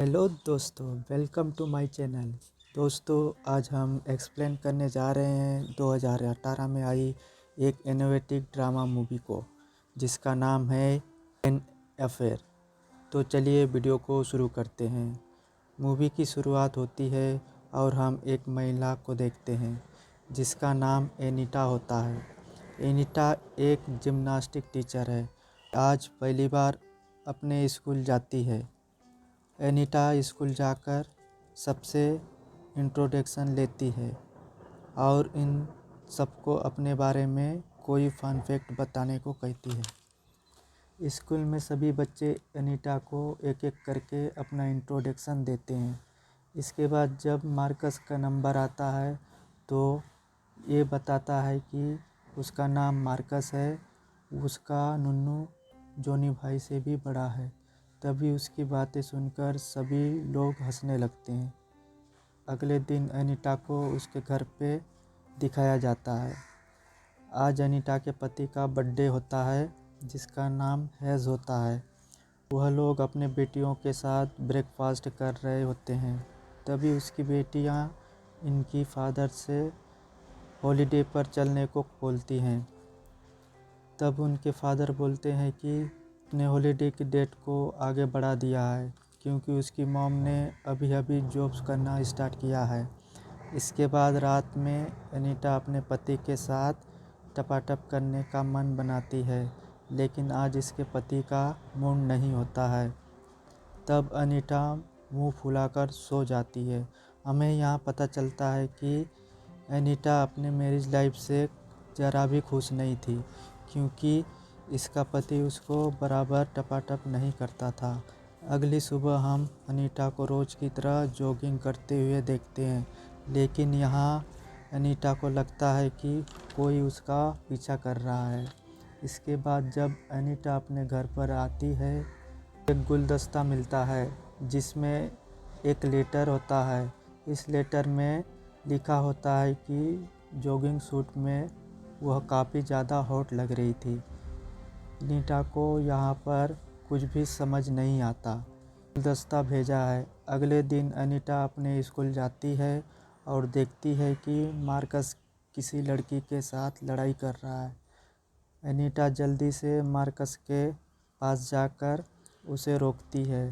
Hello दोस्तों, welcome to my channel. दोस्तों, आज हम एक्सप्लेन करने जा रहे हैं 2018 में आई एक इनोवेटिव ड्रामा मूवी को, जिसका नाम है एन अफेयर। तो चलिए वीडियो को शुरू करते हैं। मूवी की शुरुआत होती है और हम एक महिला को देखते हैं जिसका नाम एनीटा होता है। एनीटा एक जिम्नास्टिक टीचर है। आज पहली बार अपने स्कूल जाती है। एनीटा स्कूल जाकर सबसे इंट्रोडक्शन लेती है और इन सबको अपने बारे में कोई फन फैक्ट बताने को कहती है। स्कूल में सभी बच्चे एनीटा को एक एक करके अपना इंट्रोडक्शन देते हैं। इसके बाद जब मार्कस का नंबर आता है तो ये बताता है कि उसका नाम मार्कस है, उसका नुन्नू जोनी भाई से भी बड़ा है। तभी उसकी बातें सुनकर सभी लोग हंसने लगते हैं। अगले दिन अनीटा को उसके घर पे दिखाया जाता है। आज अनीटा के पति का बर्थडे होता है जिसका नाम हैज़ होता है। वह लोग अपने बेटियों के साथ ब्रेकफास्ट कर रहे होते हैं। तभी उसकी बेटियां इनकी फादर से हॉलिडे पर चलने को बोलती हैं। तब उनके फादर बोलते हैं कि अपने हॉलिडे की डेट को आगे बढ़ा दिया है क्योंकि उसकी मॉम ने अभी अभी जॉब्स करना स्टार्ट किया है। इसके बाद रात में अनीटा अपने पति के साथ टपाटप करने का मन बनाती है, लेकिन आज इसके पति का मूड नहीं होता है। तब अनीटा मुंह फुलाकर सो जाती है। हमें यहाँ पता चलता है कि अनीटा अपने मैरिज लाइफ से ज़रा भी खुश नहीं थी क्योंकि इसका पति उसको बराबर टपाटप नहीं करता था। अगली सुबह हम अनीटा को रोज़ की तरह जॉगिंग करते हुए देखते हैं, लेकिन यहाँ अनीटा को लगता है कि कोई उसका पीछा कर रहा है। इसके बाद जब अनीटा अपने घर पर आती है, एक गुलदस्ता मिलता है जिसमें एक लेटर होता है। इस लेटर में लिखा होता है कि जॉगिंग सूट में वह काफ़ी ज़्यादा हॉट लग रही थी। अनीटा को यहाँ पर कुछ भी समझ नहीं आता। गुलदस्ता भेजा है। अगले दिन अनीटा अपने स्कूल जाती है और देखती है कि मार्कस किसी लड़की के साथ लड़ाई कर रहा है। अनीटा जल्दी से मार्कस के पास जाकर उसे रोकती है।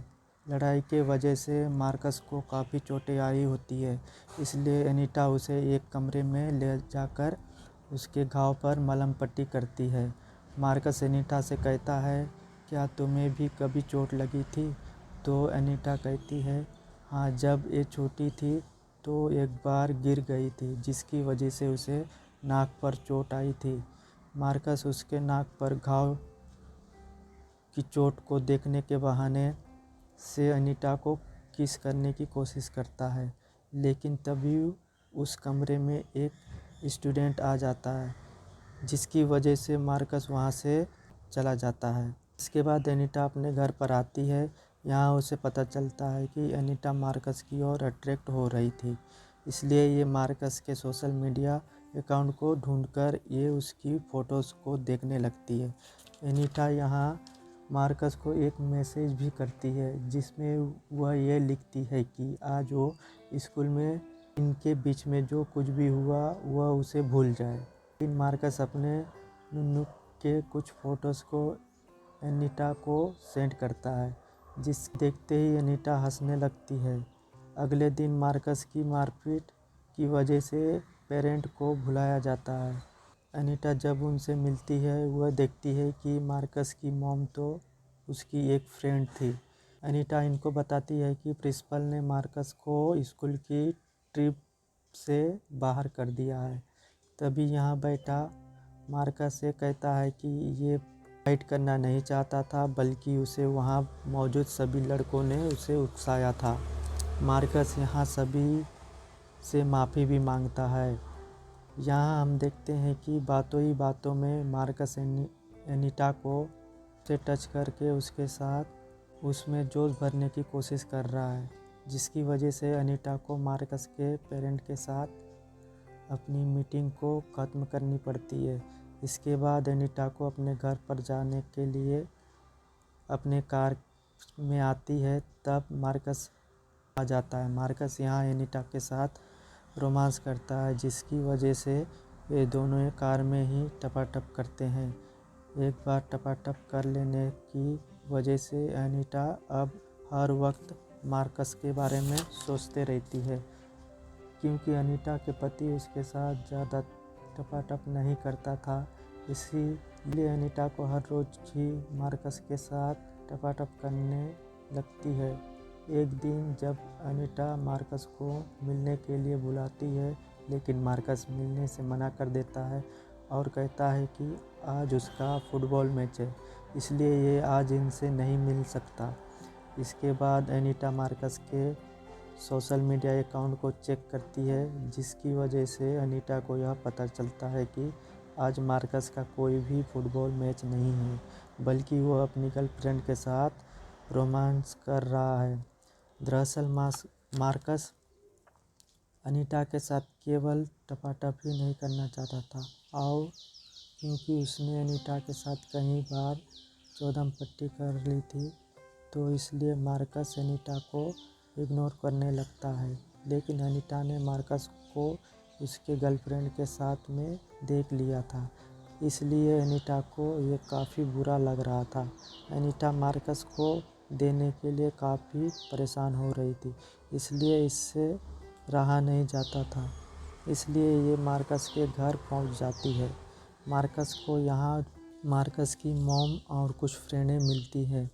लड़ाई के वजह से मार्कस को काफ़ी चोटें आई होती है, इसलिए अनीटा उसे एक कमरे में ले जाकर उसके घाव पर मलहम पट्टी करती है। मार्कस अनीटा से कहता है, क्या तुम्हें भी कभी चोट लगी थी? तो अनीटा कहती है, हाँ, जब ये छोटी थी तो एक बार गिर गई थी जिसकी वजह से उसे नाक पर चोट आई थी। मार्कस उसके नाक पर घाव की चोट को देखने के बहाने से अनीटा को किस करने की कोशिश करता है, लेकिन तभी उस कमरे में एक स्टूडेंट आ जाता है जिसकी वजह से मार्कस वहाँ से चला जाता है। इसके बाद अनीटा अपने घर पर आती है। यहाँ उसे पता चलता है कि अनीटा मार्कस की ओर अट्रैक्ट हो रही थी, इसलिए ये मार्कस के सोशल मीडिया अकाउंट को ढूंढकर ये उसकी फ़ोटोज़ को देखने लगती है। अनीटा यहाँ मार्कस को एक मैसेज भी करती है जिसमें वह ये लिखती है कि आज वो स्कूल में इनके बीच में जो कुछ भी हुआ वह उसे भूल जाए। लेकिन मार्कस अपने नुन्नू के कुछ फ़ोटोज़ को अनीटा को सेंड करता है, जिस देखते ही अनीटा हंसने लगती है। अगले दिन मार्कस की मारपीट की वजह से पेरेंट को बुलाया जाता है। अनीटा जब उनसे मिलती है वह देखती है कि मार्कस की मॉम तो उसकी एक फ्रेंड थी। अनीटा इनको बताती है कि प्रिंसिपल ने मार्कस को स्कूल की ट्रिप से बाहर कर दिया है। तभी यहाँ बैठा मार्कस से कहता है कि ये फाइट करना नहीं चाहता था, बल्कि उसे वहाँ मौजूद सभी लड़कों ने उसे उकसाया था। मार्कस यहाँ सभी से माफ़ी भी मांगता है। यहाँ हम देखते हैं कि बातों ही बातों में मार्कस एनीटा को से टच करके उसके साथ उसमें जोश भरने की कोशिश कर रहा है, जिसकी वजह से अनीटा को मार्कस के पेरेंट के साथ अपनी मीटिंग को ख़त्म करनी पड़ती है। इसके बाद अनीटा को अपने घर पर जाने के लिए अपने कार में आती है। तब मार्कस आ जाता है। मार्कस यहाँ एनीटा के साथ रोमांस करता है, जिसकी वजह से ये दोनों एक कार में ही टपाटप करते हैं। एक बार टपाटप कर लेने की वजह से एनीटा अब हर वक्त मार्कस के बारे में सोचते रहती है, क्योंकि अनीटा के पति उसके साथ ज़्यादा टपाटप नहीं करता था। इसीलिए अनीटा को हर रोज़ ही मार्कस के साथ टपाटप करने लगती है। एक दिन जब अनीटा मार्कस को मिलने के लिए बुलाती है, लेकिन मार्कस मिलने से मना कर देता है और कहता है कि आज उसका फुटबॉल मैच है, इसलिए ये आज इनसे नहीं मिल सकता। इसके बाद अनीटा मार्कस के सोशल मीडिया अकाउंट को चेक करती है, जिसकी वजह से अनीटा को यह पता चलता है कि आज मार्कस का कोई भी फुटबॉल मैच नहीं है, बल्कि वो अपनी गर्लफ्रेंड के साथ रोमांस कर रहा है। दरअसल मार्कस अनीटा के साथ केवल टपाटप ही नहीं करना चाहता था, और क्योंकि उसने अनीटा के साथ कई बार चौदम पट्टी कर ली थी, तो इसलिए मार्कस अनीटा को इग्नोर करने लगता है। लेकिन अनीटा ने मार्कस को उसके गर्लफ्रेंड के साथ में देख लिया था, इसलिए अनीटा को ये काफ़ी बुरा लग रहा था। अनीटा मार्कस को देने के लिए काफ़ी परेशान हो रही थी, इसलिए इससे रहा नहीं जाता था। इसलिए ये मार्कस के घर पहुंच जाती है। मार्कस को यहाँ मार्कस की मॉम और कुछ फ्रेंडें मिलती हैं।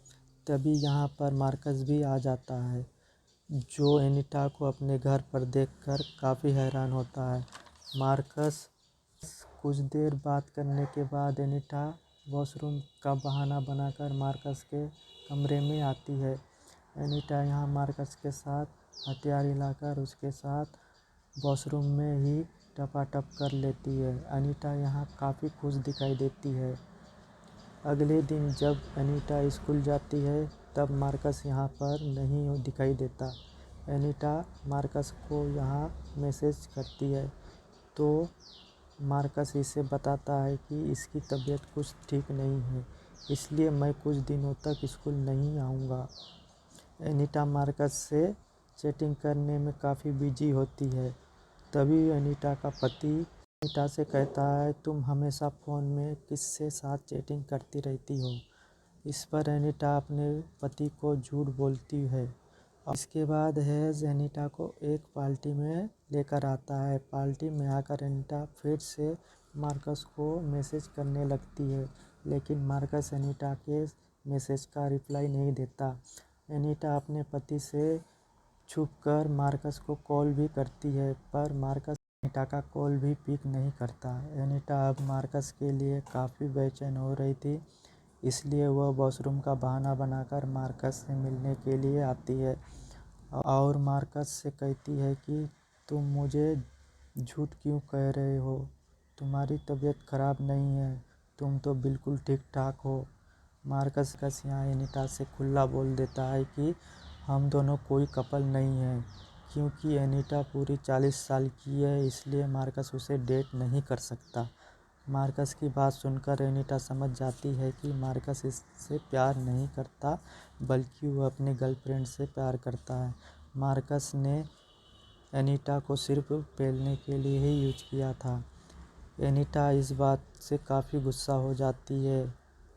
तभी यहाँ पर मार्कस भी आ जाता है, जो एनीटा को अपने घर पर देखकर काफ़ी हैरान होता है। मार्कस कुछ देर बात करने के बाद एनीटा वॉशरूम का बहाना बनाकर मार्कस के कमरे में आती है। एनीटा यहाँ मार्कस के साथ हथियार हिलाकर उसके साथ वॉशरूम में ही टपाटप कर लेती है। अनीटा यहाँ काफ़ी खुश दिखाई देती है। अगले दिन जब अनीटा स्कूल जाती है, तब मार्कस यहाँ पर नहीं दिखाई देता। अनीटा मार्कस को यहाँ मैसेज करती है, तो मार्कस इसे बताता है कि इसकी तबीयत कुछ ठीक नहीं है, इसलिए मैं कुछ दिनों तक स्कूल नहीं आऊँगा। अनीटा मार्कस से चैटिंग करने में काफ़ी बिजी होती है। तभी अनीटा का पति अनीटा से कहता है, तुम हमेशा फ़ोन में किससे साथ चैटिंग करती रहती हो। इस पर अनीटा अपने पति को झूठ बोलती है। इसके बाद हैज़ अनीटा को एक पार्टी में लेकर आता है। पार्टी में आकर अनीटा फिर से मार्कस को मैसेज करने लगती है, लेकिन मार्कस अनीटा के मैसेज का रिप्लाई नहीं देता। अनीटा अपने पति से छुपकर मार्कस को कॉल भी करती है, पर मार्कस अनीटा का कॉल भी पिक नहीं करता। अनीटा अब मार्कस के लिए काफ़ी बेचैन हो रही थी, इसलिए वह वॉशरूम का बहाना बनाकर मार्कस से मिलने के लिए आती है और मार्कस से कहती है कि तुम मुझे झूठ क्यों कह रहे हो, तुम्हारी तबीयत ख़राब नहीं है, तुम तो बिल्कुल ठीक ठाक हो। मार्कस यहाँ अनीटा से खुला बोल देता है कि हम दोनों कोई कपल नहीं हैं। क्योंकि अनीटा पूरी 40 साल की है, इसलिए मार्कस उसे डेट नहीं कर सकता। मार्कस की बात सुनकर अनीटा समझ जाती है कि मार्कस इससे प्यार नहीं करता, बल्कि वह अपने गर्लफ्रेंड से प्यार करता है। मार्कस ने अनीटा को सिर्फ पेलने के लिए ही यूज किया था। एनीटा इस बात से काफ़ी गुस्सा हो जाती है।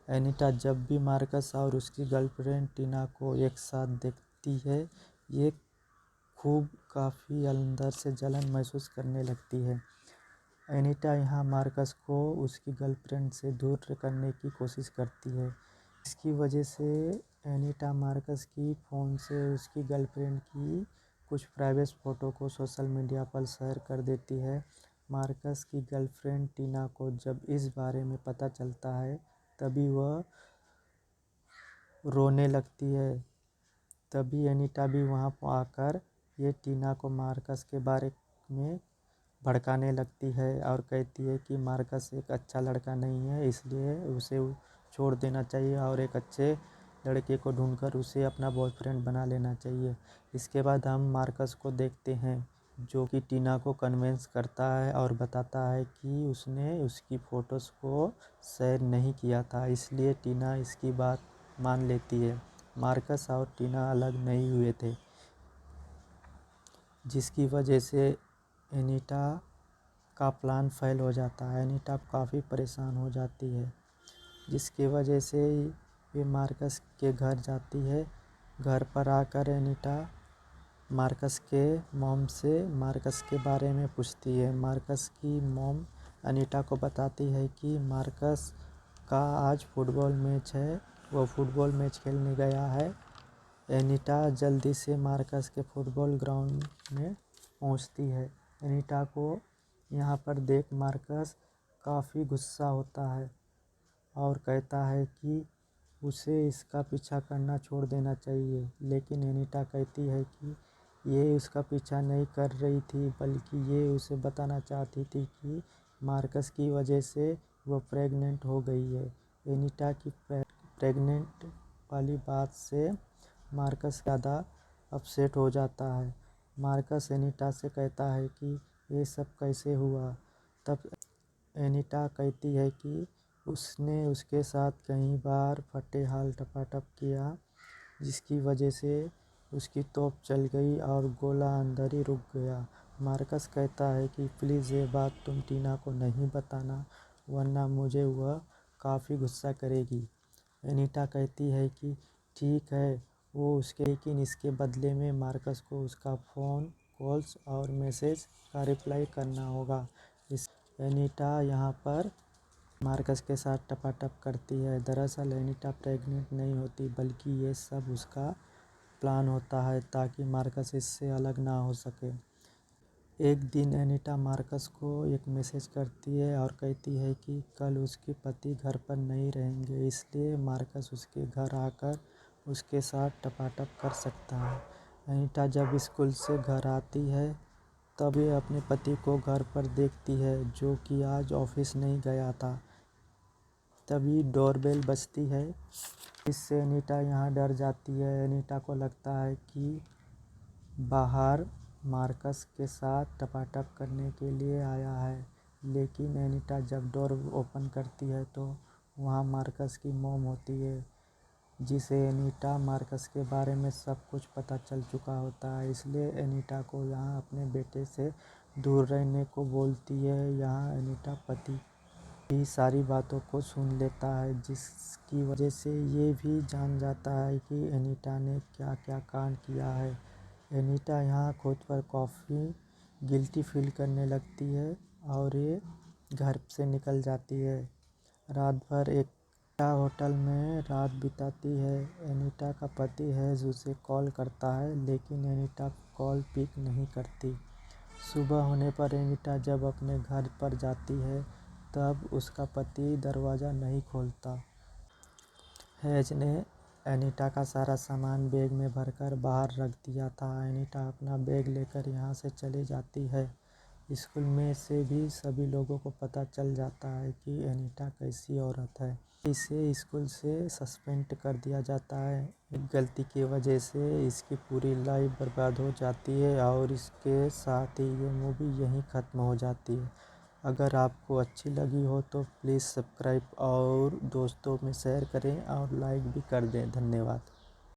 एनीटा जब भी मार्कस और उसकी गर्लफ्रेंड टीना को एक साथ देखती है, ये खूब काफ़ी अंदर से जलन महसूस करने लगती है। एनीटा यहाँ मार्कस को उसकी गर्लफ्रेंड से दूर करने की कोशिश करती है। इसकी वजह से एनीटा मार्कस की फ़ोन से उसकी गर्लफ्रेंड की कुछ प्राइवेट फ़ोटो को सोशल मीडिया पर शेयर कर देती है। मार्कस की गर्लफ्रेंड टीना को जब इस बारे में पता चलता है, तभी वह रोने लगती है। तभी अनीटा भी वहाँ आकर ये टीना को मार्कस के बारे में भड़काने लगती है और कहती है कि मार्कस एक अच्छा लड़का नहीं है, इसलिए उसे छोड़ देना चाहिए और एक अच्छे लड़के को ढूंढकर उसे अपना बॉयफ्रेंड बना लेना चाहिए। इसके बाद हम मार्कस को देखते हैं, जो कि टीना को कन्विंस करता है और बताता है कि उसने उसकी फ़ोटोज़ को शेयर नहीं किया था, इसलिए टीना इसकी बात मान लेती है। मार्कस और टीना अलग नहीं हुए थे। जिसकी वजह से एनीटा का प्लान फेल हो जाता है। एनीटा काफ़ी परेशान हो जाती है, जिसकी वजह से ये मार्कस के घर जाती है। घर पर आकर एनीटा मार्कस के मॉम से मार्कस के बारे में पूछती है। मार्कस की मॉम एनीटा को बताती है कि मार्कस का आज फुटबॉल मैच है, वो फुटबॉल मैच खेलने गया है। एनीटा जल्दी से मार्कस के फुटबॉल ग्राउंड में पहुंचती है। एनीटा को यहाँ पर देख मार्कस काफ़ी गुस्सा होता है और कहता है कि उसे इसका पीछा करना छोड़ देना चाहिए, लेकिन एनीटा कहती है कि ये उसका पीछा नहीं कर रही थी, बल्कि ये उसे बताना चाहती थी कि मार्कस की वजह से वो प्रेग्नेंट हो गई है। एनीटा की प्रेग्नेंट वाली बात से मार्कस ज़्यादा अपसेट हो जाता है। मार्कस एनीटा से कहता है कि ये सब कैसे हुआ। तब एनीटा कहती है कि उसने उसके साथ कई बार फटे हाल टपाटप किया, जिसकी वजह से उसकी तोप चल गई और गोला अंदर ही रुक गया। मार्कस कहता है कि प्लीज़ ये बात तुम टीना को नहीं बताना, वरना मुझे वह काफ़ी गुस्सा करेगी। एनीटा कहती है कि ठीक है वो उसके, लेकिन इसके बदले में मार्कस को उसका फ़ोन कॉल्स और मैसेज का रिप्लाई करना होगा। इस एनीटा यहाँ पर मार्कस के साथ टपाटप करती है। दरअसल एनीटा प्रेग्नेंट नहीं होती, बल्कि ये सब उसका प्लान होता है ताकि मार्कस इससे अलग ना हो सके। एक दिन एनीटा मार्कस को एक मैसेज करती है और कहती है कि कल उसके पति घर पर नहीं रहेंगे, इसलिए मार्कस उसके घर आकर उसके साथ टपाटप कर सकता है। एनीटा जब स्कूल से घर आती है तब ये अपने पति को घर पर देखती है, जो कि आज ऑफिस नहीं गया था। तभी डोरबेल बजती है, इससे एनीटा यहाँ डर जाती है। एनीटा को लगता है कि बाहर मार्कस के साथ टपाटप करने के लिए आया है, लेकिन एनीटा जब डोर ओपन करती है तो वहाँ मार्कस की मॉम होती है, जिसे एनीटा मार्कस के बारे में सब कुछ पता चल चुका होता है। इसलिए एनीटा को यहाँ अपने बेटे से दूर रहने को बोलती है। यहाँ एनीटा पति की सारी बातों को सुन लेता है, जिसकी वजह से ये भी जान जाता है कि एनीटा ने क्या क्या कांड किया है। एनीटा यहाँ खुद पर काफ़ी गिल्टी फील करने लगती है और ये घर से निकल जाती है। रात भर एक होटल में रात बिताती है। एनीटा का पति है जो उसे कॉल करता है, लेकिन एनीटा कॉल पिक नहीं करती। सुबह होने पर एनीटा जब अपने घर पर जाती है तब उसका पति दरवाज़ा नहीं खोलता। हैज ने एनीटा का सारा सामान बैग में भरकर बाहर रख दिया था। एनीटा अपना बैग लेकर यहाँ से चली जाती है। स्कूल में से भी सभी लोगों को पता चल जाता है कि एनीटा कैसी औरत है। इसे स्कूल से सस्पेंड कर दिया जाता है। एक गलती की वजह से इसकी पूरी लाइफ बर्बाद हो जाती है और इसके साथ ही ये मूवी यहीं ख़त्म हो जाती है। अगर आपको अच्छी लगी हो तो प्लीज़ सब्सक्राइब और दोस्तों में शेयर करें और लाइक भी कर दें। धन्यवाद।